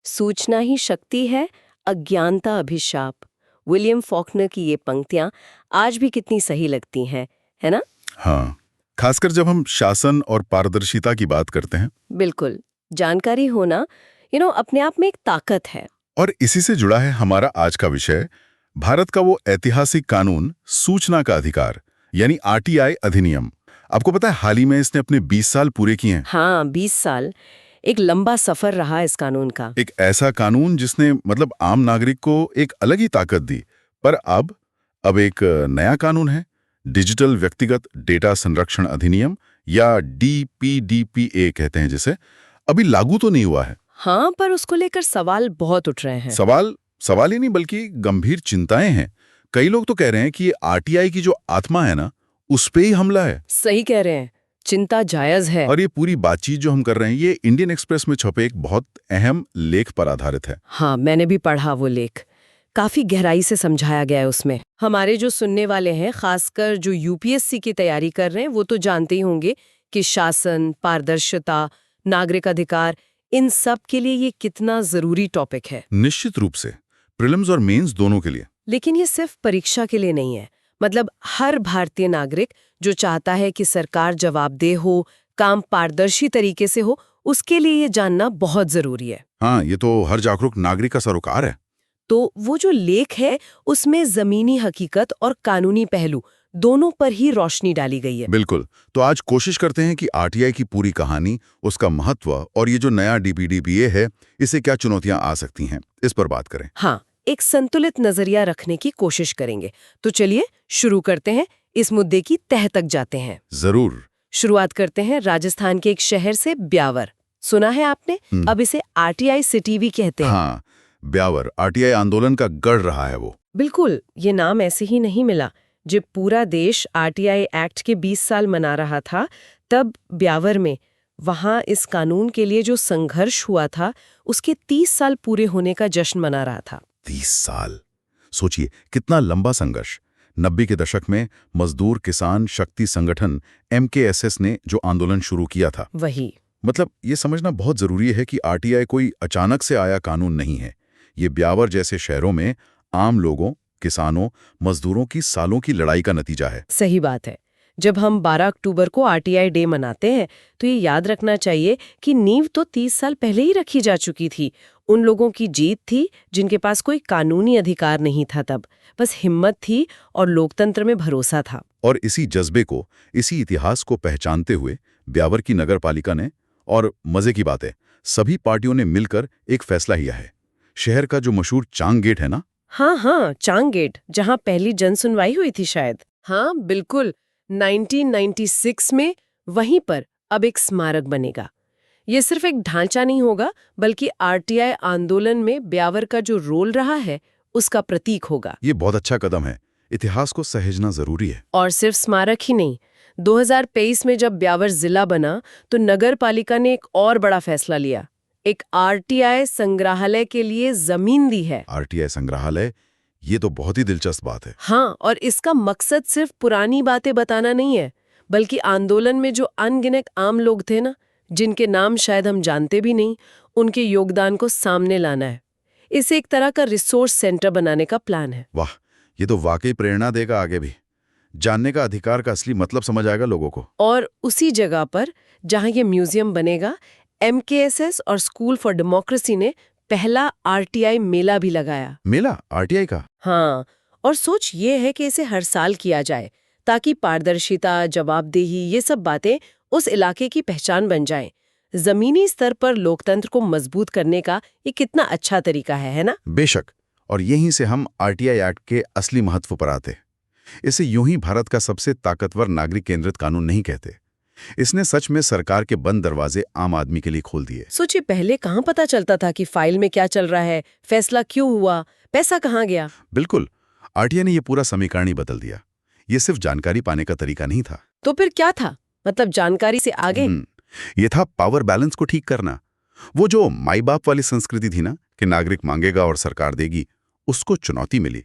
सूचना ही शक्ति है, अज्ञानता अभिशाप। विलियम फॉकनर की ये पंक्तियां आज भी कितनी सही लगती हैं, है ना? हाँ, खासकर जब हम शासन और पारदर्शिता की बात करते हैं। बिल्कुल। जानकारी होना अपने आप में एक ताकत है। और इसी से जुड़ा है हमारा आज का विषय, भारत का वो ऐतिहासिक कानून सूचना का अधिकार यानी आरटीआई अधिनियम। आपको पता है हाल ही में इसने अपने 20 साल पूरे किए हैं। हाँ, 20 साल। एक लंबा सफर रहा इस कानून का। एक ऐसा कानून जिसने मतलब आम नागरिक को एक अलग ही ताकत दी। पर अब एक नया कानून है, डिजिटल व्यक्तिगत डेटा संरक्षण अधिनियम या डीपीडीपीए कहते हैं जिसे, अभी लागू तो नहीं हुआ है। हाँ, पर उसको लेकर सवाल बहुत उठ रहे हैं। सवाल ही नहीं बल्कि गंभीर चिंताएं हैं। कई लोग तो कह रहे हैं कि ये आरटीआई की जो आत्मा है ना, उस पे ही हमला है। सही कह रहे हैं, चिंता जायज है। और ये पूरी बातचीत जो हम कर रहे हैं ये इंडियन एक्सप्रेस में छपे एक बहुत अहम लेख पर आधारित है। हाँ, मैंने भी पढ़ा वो लेख। काफी गहराई से समझाया गया है उसमें। हमारे जो सुनने वाले हैं, खासकर जो यूपीएससी की तैयारी कर रहे हैं, वो तो जानते ही होंगे कि शासन, पारदर्शिता, नागरिक अधिकार, इन सब के लिए ये कितना जरूरी टॉपिक है। निश्चित रूप से, प्रीलिम्स और मेंस दोनों के लिए। लेकिन ये सिर्फ परीक्षा के लिए नहीं है। मतलब हर भारतीय नागरिक जो चाहता है कि सरकार जवाबदेह हो, काम पारदर्शी तरीके से हो, उसके लिए ये जानना बहुत जरूरी है। हाँ, ये तो हर जागरूक नागरिक का सरोकार है। तो वो जो लेख है उसमें जमीनी हकीकत और कानूनी पहलू दोनों पर ही रोशनी डाली गई है। बिल्कुल। तो आज कोशिश करते हैं कि आरटीआई की पूरी कहानी, उसका महत्व और ये जो नया डीपीडीपीए है, इससे क्या चुनौतियां आ सकती हैं, इस पर बात करें। हाँ, एक संतुलित नजरिया रखने की कोशिश करेंगे। तो चलिए शुरू करते हैं, इस मुद्दे की तह तक जाते हैं। जरूर। शुरुआत करते हैं राजस्थान के एक शहर से, ब्यावर। सुना है आपने? अब इसे आरटीआई सिटी भी कहते हैं। हाँ, ब्यावर आरटीआई आंदोलन का गढ़ रहा है वो। बिल्कुल, ये नाम ऐसे ही नहीं मिला। जब पूरा देश आरटीआई एक्ट के 20 साल मना रहा था, तब ब्यावर में वहां इस कानून के लिए जो संघर्ष हुआ था, उसके 30 साल पूरे होने का जश्न मना रहा था। 30 साल, सोचिए कितना लंबा संघर्ष। 90 के दशक में मजदूर किसान शक्ति संगठन एमकेएसएस ने जो आंदोलन शुरू किया था, वही। मतलब ये समझना बहुत जरूरी है कि आरटीआई कोई अचानक से आया कानून नहीं है। ये ब्यावर जैसे शहरों में आम लोगों, किसानों, मजदूरों की सालों की लड़ाई का नतीजा है। सही बात है। जब हम 12 अक्टूबर को आरटीआई डे मनाते हैं, तो ये याद रखना चाहिए कि नींव तो 30 साल पहले ही रखी जा चुकी थी। उन लोगों की जीत थी जिनके पास कोई कानूनी अधिकार नहीं था तब, बस हिम्मत थी और लोकतंत्र में भरोसा था। और इसी जज्बे को, इसी इतिहास को पहचानते हुए ब्यावर की नगरपालिका ने, और मजे की बात है, सभी पार्टियों ने मिलकर एक फैसला लिया है। शहर का जो मशहूर चांग गेट है ना, हाँ, चांग गेट, जहाँ पहली जनसुनवाई हुई थी शायद। हाँ, बिल्कुल। 1996 में वहीं पर अब एक स्मारक बनेगा। ये सिर्फ एक ढांचा नहीं होगा, बल्कि आरटीआई आंदोलन में ब्यावर का जो रोल रहा है, उसका प्रतीक होगा। ये बहुत अच्छा कदम है। इतिहास को सहेजना जरूरी है। और सिर्फ स्मारक ही नहीं, 2023 में जब ब्यावर जिला बना, तो नगर पालिका ने एक और बड़ा फैसला लिया। एक आरटीआई संग्रहालय के लिए जमीन दी है। आरटीआई संग्रहालय, ये तो बहुत ही दिलचस्प बात है। हाँ, और इसका मकसद सिर्फ पुरानी बातें बताना नहीं है, बल्कि आंदोलन में जो अनगिनत आम लोग थे ना, जिनके नाम शायद हम जानते भी नहीं, उनके योगदान को सामने लाना है। इसे एक तरह का रिसोर्स सेंटर बनाने का प्लान है। वाह, ये तो वाकई प्रेरणा देगा आगे भी। जानने का अधिकार का असली मतलब समझ आएगा लोगों को। और उसी जगह पर जहां ये म्यूजियम बनेगा, एमकेएसएस और स्कूल फॉर डेमोक्रेसी ने पहला आरटीआई मेला भी लगाया। मेला आरटीआई का? हाँ, और सोच ये है कि इसे हर साल किया जाए, ताकि पारदर्शिता, जवाबदेही, ये सब बातें उस इलाके की पहचान बन जाएं। जमीनी स्तर पर लोकतंत्र को मजबूत करने का ये कितना अच्छा तरीका है ना? बेशक। और यहीं से हम आरटीआई एक्ट के असली महत्व पर आते। इसे यूं ही भारत का सबसे ताकतवर नागरिक केंद्रित कानून नहीं कहते। इसने सच में सरकार के बंद दरवाजे आम आदमी के लिए खोल दिए। सोचिए, पहले कहाँ पता चलता था कि फाइल में क्या चल रहा है, फैसला क्यों हुआ, पैसा कहाँ गया? बिल्कुल, आरटीआई ने ये पूरा समीकरण ही बदल दिया। ये सिर्फ जानकारी पाने का तरीका नहीं था। तो फिर क्या था? मतलब जानकारी से आगे? ये था पावर बैलेंस को ठीक करना। वो जो माई बाप वाली संस्कृति थी ना, कि नागरिक मांगेगा और सरकार देगी, उसको चुनौती मिली।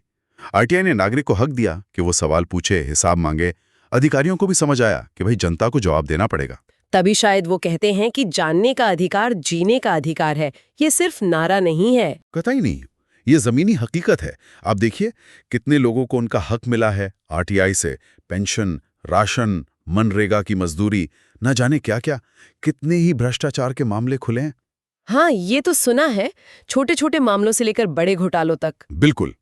आरटीआई ने नागरिक को हक दिया कि वो सवाल पूछे, हिसाब मांगे। अधिकारियों को भी समझ आया कि भाई जनता को जवाब देना पड़ेगा। तभी शायद वो कहते हैं कि जानने का अधिकार जीने का अधिकार है, ये सिर्फ नारा नहीं है। कतई नहीं, ये जमीनी हकीकत है। आप देखिए कितने लोगों को उनका हक मिला है आरटीआई से, पेंशन, राशन, मनरेगा की मजदूरी, न जाने क्या क्या, कितने ही भ्रष्टाचार के मामले खुले हैं। हाँ, ये तो सुना है, छोटे छोटे मामलों से लेकर बड़े घोटालों तक। बिल्कुल,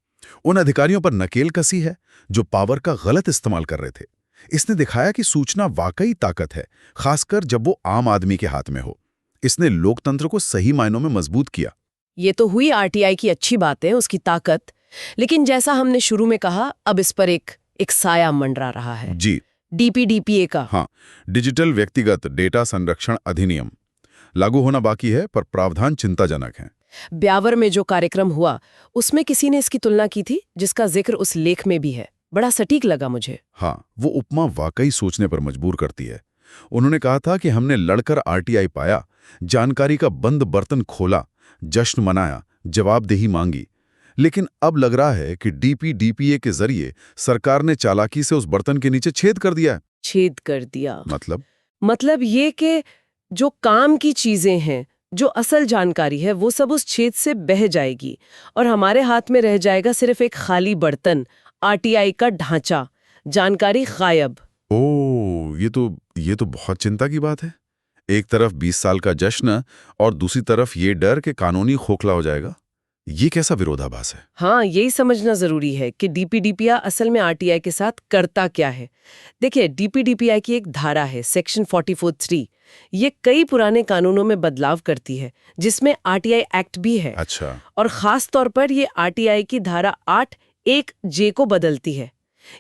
उन अधिकारियों पर नकेल कसी है जो पावर का गलत इस्तेमाल कर रहे थे। इसने दिखाया कि सूचना वाकई ताकत है, खासकर जब वो आम आदमी के हाथ में हो। इसने लोकतंत्र को सही मायनों में मजबूत किया। ये तो हुई आरटीआई की अच्छी बात है, उसकी ताकत। लेकिन जैसा हमने शुरू में कहा, अब इस पर एक साया मंडरा रहा है। जी, डीपीडीपीए का। हाँ, डिजिटल व्यक्तिगत डेटा संरक्षण अधिनियम लागू होना बाकी है, पर प्रावधान चिंताजनक है। ब्यावर में जो कार्यक्रम हुआ, उसमें किसी ने इसकी तुलना की थी, जिसका जिक्र उस लेख में भी है। बड़ा सटीक लगा मुझे। हाँ, वो उपमा वाकई सोचने पर मजबूर करती है। उन्होंने कहा था कि हमने लड़कर आरटीआई पाया, जानकारी का बंद बर्तन खोला, जश्न मनाया, जवाबदेही मांगी। लेकिन अब लग रहा है कि डीपीडीपीए के जरिए सरकार ने चालाकी से उस बर्तन के नीचे छेद कर दिया है। छेद कर दिया मतलब ये कि जो काम की चीजें हैं, जो असल जानकारी है, वो सब उस छेद से बह जाएगी और हमारे हाथ में रह जाएगा सिर्फ एक खाली बर्तन, आरटीआई का ढांचा, जानकारी गायब। ओह, ये तो बहुत चिंता की बात है। एक तरफ 20 साल का जश्न और दूसरी तरफ ये डर कि कानूनी खोखला हो जाएगा। ये कैसा विरोधाभास है? हाँ, यही समझना जरूरी है कि डीपीडीपीआई असल में आरटीआई के साथ करता क्या है। देखिए, डीपीडीपीआई की एक धारा है, सेक्शन 44(3). ये कई पुराने कानूनों में बदलाव करती है, जिसमें आरटीआई एक्ट भी है। अच्छा। और खास तौर पर ये आरटीआई की धारा 8(1)(j) को बदलती है।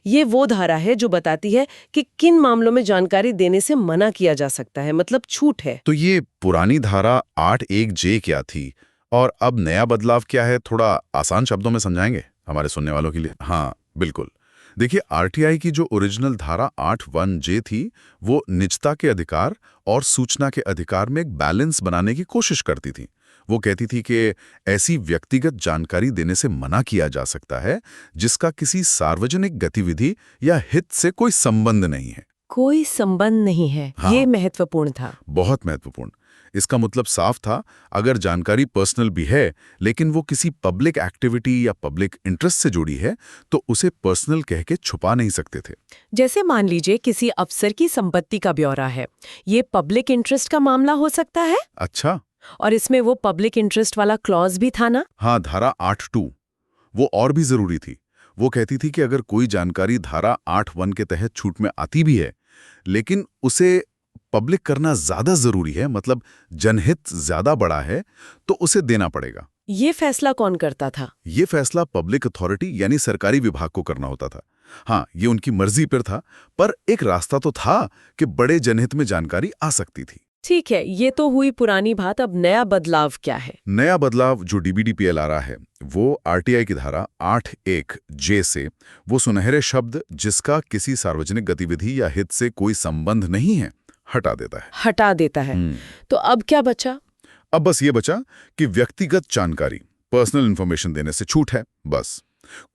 ये वो धारा है जो बताती है कि किन मामलों में जानकारी देने से मना किया जा सकता है, मतलब छूट है। तो ये पुरानी धारा 8(1)(j) क्या थी और अब नया बदलाव क्या है? थोड़ा आसान शब्दों में समझाएंगे हमारे सुनने वालों के लिए? हाँ, बिल्कुल। देखिए, आरटीआई की जो ओरिजिनल धारा 8(1)(j) थी, वो निजता के अधिकार और सूचना के अधिकार में एक बैलेंस बनाने की कोशिश करती थी। वो कहती थी कि ऐसी व्यक्तिगत जानकारी देने से मना किया जा सकता है जिसका किसी सार्वजनिक गतिविधि या हित से कोई संबंध नहीं है। कोई संबंध नहीं है। हाँ, ये महत्वपूर्ण था। बहुत महत्वपूर्ण। इसका मतलब साफ था, अगर जानकारी पर्सनल भी है लेकिन वो किसी पब्लिक एक्टिविटी या पब्लिक इंटरेस्ट से जुड़ी है तो उसे पर्सनल कह के छुपा नहीं सकते थे। जैसे मान लीजिए किसी अफसर की संपत्ति का ब्यौरा है, ये पब्लिक इंटरेस्ट का मामला हो सकता है। अच्छा। और इसमें वो पब्लिक इंटरेस्ट वाला क्लॉज भी था ना? हाँ, धारा 8(2) वो और भी जरूरी थी। वो कहती थी कि अगर कोई जानकारी धारा 8(1) के तहत छूट में आती भी है लेकिन उसे पब्लिक करना ज्यादा जरूरी है, मतलब जनहित ज्यादा बड़ा है, तो उसे देना पड़ेगा। ये फैसला कौन करता था? ये फैसला पब्लिक अथॉरिटी यानी सरकारी विभाग को करना होता था। हाँ, ये उनकी मर्जी पर था, पर एक रास्ता तो था कि बड़े जनहित में जानकारी आ सकती थी। ठीक है, ये तो हुई पुरानी बात। अब नया बदलाव क्या है? नया बदलाव जो डीपीडीपीए ला रहा है वो आरटीआई की धारा 8(1)(j) से वो सुनहरे शब्द जिसका किसी सार्वजनिक गतिविधि या हित से कोई संबंध नहीं है हटा देता है। तो अब क्या बचा? अब बस ये बचा कि व्यक्तिगत जानकारी, पर्सनल इंफॉर्मेशन देने से छूट है, बस।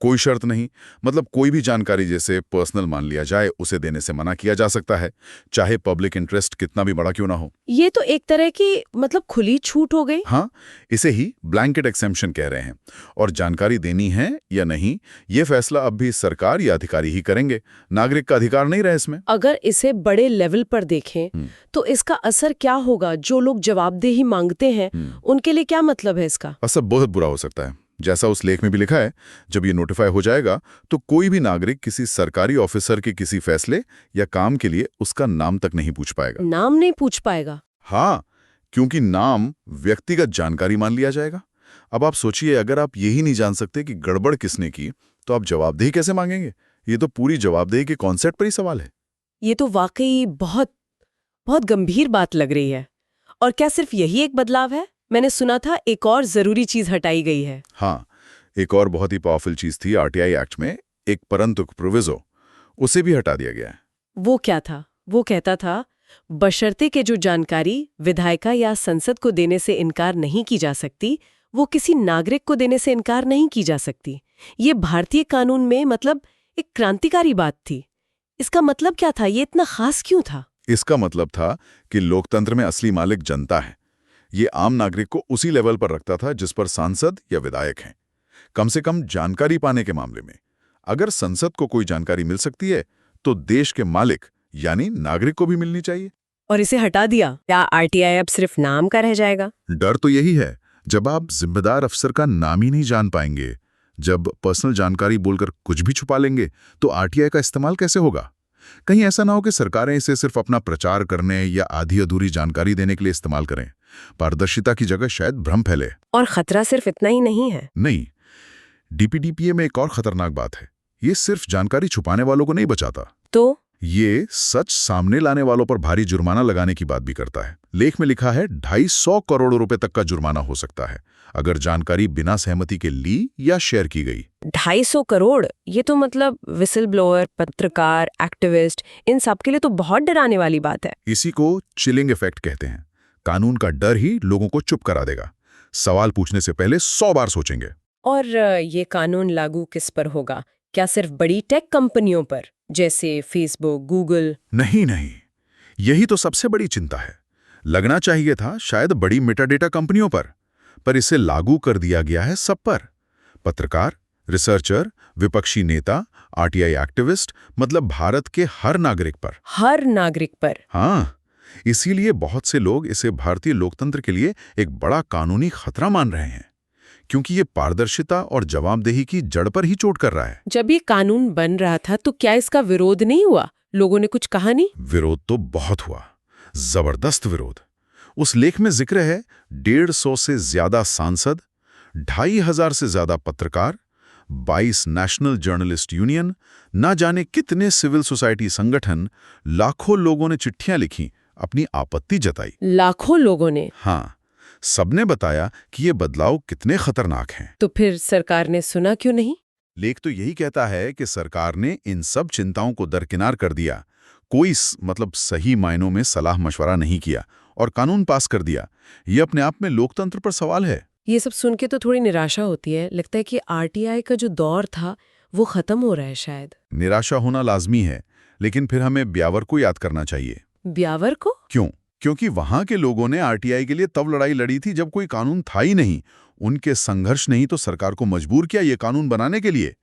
कोई शर्त नहीं, मतलब कोई भी जानकारी जैसे पर्सनल मान लिया जाए उसे देने से मना किया जा सकता है, चाहे पब्लिक इंटरेस्ट कितना भी बड़ा क्यों ना हो। ये तो एक तरह की मतलब खुली छूट हो गई। हाँ, इसे ही ब्लैंकेट एक्सेम्पशन कह रहे हैं। और जानकारी देनी है या नहीं, ये फैसला अब भी सरकार या अधिकारी ही करेंगे। नागरिक का अधिकार नहीं रहे इसमें। अगर इसे बड़े लेवल पर देखें तो इसका असर क्या होगा? जो लोग जवाबदेही मांगते हैं उनके लिए क्या मतलब है इसका? असर बहुत बुरा हो सकता है। जैसा उस लेख में भी लिखा है, जब ये नोटिफाई हो जाएगा तो कोई भी नागरिक किसी सरकारी ऑफिसर के किसी फैसले या काम के लिए उसका नाम तक नहीं पूछ पाएगा। नाम नहीं पूछ पाएगा? हाँ, क्योंकि नाम व्यक्तिगत जानकारी मान लिया जाएगा। अब आप सोचिए, अगर आप यही नहीं जान सकते कि गड़बड़ किसने की, तो आप जवाबदेही कैसे मांगेंगे? ये तो पूरी जवाबदेही के कॉन्सेप्ट पर ही सवाल है। ये तो वाकई बहुत बहुत गंभीर बात लग रही है। और क्या सिर्फ यही एक बदलाव है? मैंने सुना था एक और जरूरी चीज हटाई गई है। हाँ, एक और बहुत ही पावरफुल चीज थी आरटीआई एक्ट में, एक परंतुक प्रोविजो, उसे भी हटा दिया गया है। वो क्या था? वो कहता था बशर्ते के जो जानकारी विधायिका या संसद को देने से इनकार नहीं की जा सकती, वो किसी नागरिक को देने से इनकार नहीं की जा सकती। ये भारतीय कानून में मतलब एक क्रांतिकारी बात थी। इसका मतलब क्या था? ये इतना खास क्यों था? इसका मतलब था कि लोकतंत्र में असली मालिक जनता है। ये आम नागरिक को उसी लेवल पर रखता था जिस पर सांसद या विधायक हैं। कम से कम जानकारी पाने के मामले में अगर संसद को कोई जानकारी मिल सकती है तो देश के मालिक यानी नागरिक को भी मिलनी चाहिए। और इसे हटा दिया, क्या आरटीआई अब सिर्फ नाम का रह जाएगा? डर तो यही है, जब आप जिम्मेदार अफसर का नाम ही नहीं जान पाएंगे, जब पर्सनल जानकारी बोलकर कुछ भी छुपा लेंगे, तो आरटीआई का इस्तेमाल कैसे होगा? कहीं ऐसा ना हो कि सरकारें इसे सिर्फ अपना प्रचार करने या आधी अधूरी जानकारी देने के लिए इस्तेमाल करें। पारदर्शिता की जगह शायद भ्रम फैले। और खतरा सिर्फ इतना ही नहीं है। नहीं, डीपीडीपीए में एक और खतरनाक बात है, ये सिर्फ जानकारी छुपाने वालों को नहीं बचाता, तो ये सच सामने लाने वालों पर भारी जुर्माना लगाने की बात भी करता है। लेख में लिखा है 250 करोड़ रुपए तक का जुर्माना हो सकता है अगर जानकारी बिना सहमति के ली या शेयर की गई। 250 करोड़, ये तो मतलब विसल ब्लोअर, पत्रकार, एक्टिविस्ट, इन सब के लिए तो बहुत डराने वाली बात है। इसी को चिलिंग इफेक्ट कहते हैं। कानून का डर ही लोगों को चुप करा देगा, सवाल पूछने से पहले 100 बार सोचेंगे। और ये कानून लागू किस पर होगा? क्या सिर्फ बड़ी टेक कंपनियों पर, जैसे फेसबुक, गूगल? नहीं, यही तो सबसे बड़ी चिंता है। लगना चाहिए था शायद बड़ी मेटाडेटा कंपनियों पर इसे लागू कर दिया गया है सब पर। पत्रकार, रिसर्चर, विपक्षी नेता, आरटीआई एक्टिविस्ट, मतलब भारत के हर नागरिक पर। हर नागरिक पर? हाँ, इसीलिए बहुत से लोग इसे भारतीय लोकतंत्र के लिए एक बड़ा कानूनी खतरा मान रहे हैं, क्योंकि ये पारदर्शिता और जवाबदेही की जड़ पर ही चोट कर रहा है। जब ये कानून बन रहा था तो क्या इसका विरोध नहीं हुआ? लोगों ने कुछ कहा नहीं? विरोध तो बहुत हुआ, जबरदस्त विरोध। उस लेख में जिक्र है 150 से ज्यादा सांसद, 2500 से ज्यादा पत्रकार, 22 नेशनल जर्नलिस्ट यूनियन, ना जाने कितने सिविल सोसाइटी संगठन, लाखों लोगों ने चिट्ठियां लिखी, अपनी आपत्ति जताई। लाखों लोगों ने? हाँ, सबने बताया कि ये बदलाव कितने खतरनाक हैं। तो फिर सरकार ने सुना क्यों नहीं? लेख तो यही कहता है कि सरकार ने इन सब चिंताओं को दरकिनार कर दिया, कोई सही मायनों में सलाह मशवरा नहीं किया और कानून पास कर दिया। ये अपने आप में लोकतंत्र पर सवाल है। ये सब सुन के तो थोड़ी निराशा होती है। लगता है कि आरटीआई का जो दौर था वो खत्म हो रहा है शायद। निराशा होना लाजमी है, लेकिन फिर हमें ब्यावर को याद करना चाहिए। ब्यावर को? क्यों? क्योंकि वहां के लोगों ने आरटीआई के लिए तब लड़ाई लड़ी थी जब कोई कानून था ही नहीं। उनके संघर्ष नहीं तो सरकार को मजबूर किया ये कानून बनाने के लिए।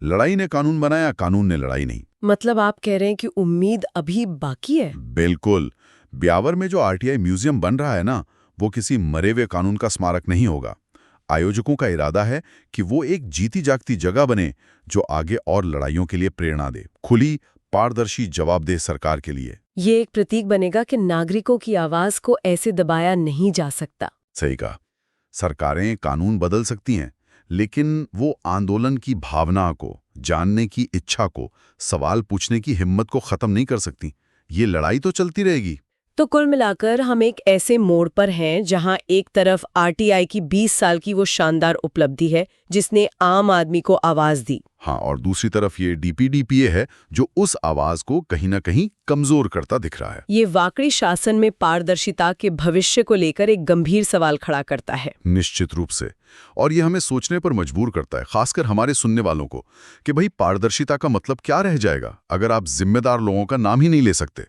लड़ाई ने कानून बनाया, कानून ने लड़ाई नहीं। मतलब आप कह रहे हैं कि उम्मीद अभी बाकी है? बिल्कुल। ब्यावर में जो आरटीआई म्यूजियम बन रहा है ना, वो किसी मरे हुए कानून का स्मारक नहीं होगा। आयोजकों का इरादा है कि वो एक जीती जागती जगह बने जो आगे और लड़ाइयों के लिए प्रेरणा दे, खुली, पारदर्शी, जवाबदेह सरकार के लिए। ये एक प्रतीक बनेगा कि नागरिकों की आवाज को ऐसे दबाया नहीं जा सकता। सही कहा। सरकारें कानून बदल सकती हैं, लेकिन वो आंदोलन की भावना को, जानने की इच्छा को, सवाल पूछने की हिम्मत को खत्म नहीं कर सकती। ये लड़ाई तो चलती रहेगी। तो कुल मिलाकर हम एक ऐसे मोड़ पर हैं जहां एक तरफ आरटीआई की 20 साल की वो शानदार उपलब्धि है जिसने आम आदमी को आवाज दी। हाँ, और दूसरी तरफ ये डीपीडीपीए है जो उस आवाज को कहीं ना कहीं कमजोर करता दिख रहा है। ये वाकई शासन में पारदर्शिता के भविष्य को लेकर एक गंभीर सवाल खड़ा करता है। निश्चित रूप से। और ये हमें सोचने पर मजबूर करता है, खासकर हमारे सुनने वालों को, कि भाई पारदर्शिता का मतलब क्या रह जाएगा अगर आप जिम्मेदार लोगों का नाम ही नहीं ले सकते।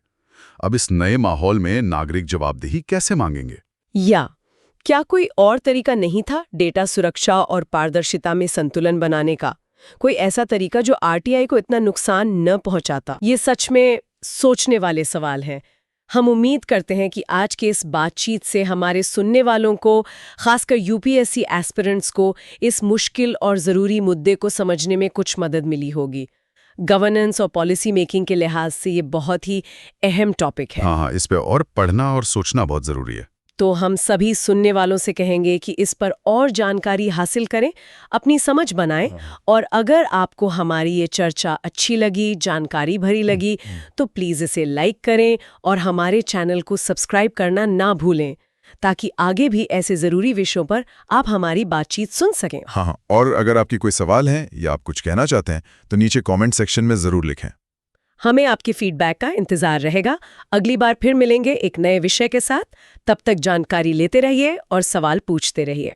अब इस नए माहौल में नागरिक जवाबदेही कैसे मांगेंगे? या क्या कोई और तरीका नहीं था डेटा सुरक्षा और पारदर्शिता में संतुलन बनाने का? कोई ऐसा तरीका जो आरटीआई को इतना नुकसान न पहुंचाता? ये सच में सोचने वाले सवाल हैं। हम उम्मीद करते हैं कि आज के इस बातचीत से हमारे सुनने वालों को, खासकर यूपीएससी एस्पिरेंट्स को, इस मुश्किल और ज़रूरी मुद्दे को समझने में कुछ मदद मिली होगी। गवर्नेंस और पॉलिसी मेकिंग के लिहाज से ये बहुत ही अहम टॉपिक है। हाँ, इस पे और पढ़ना और सोचना बहुत जरूरी है। तो हम सभी सुनने वालों से कहेंगे कि इस पर और जानकारी हासिल करें, अपनी समझ बनाएं, और अगर आपको हमारी ये चर्चा अच्छी लगी, जानकारी भरी लगी, तो प्लीज़ इसे लाइक करें और हमारे चैनल को सब्सक्राइब करना ना भूलें, ताकि आगे भी ऐसे ज़रूरी विषयों पर आप हमारी बातचीत सुन सकें। हाँ, और अगर आपकी कोई सवाल है या आप कुछ कहना चाहते हैं तो नीचे कमेंट सेक्शन में ज़रूर लिखें। हमें आपके फीडबैक का इंतजार रहेगा। अगली बार फिर मिलेंगे एक नए विषय के साथ। तब तक जानकारी लेते रहिए और सवाल पूछते रहिए।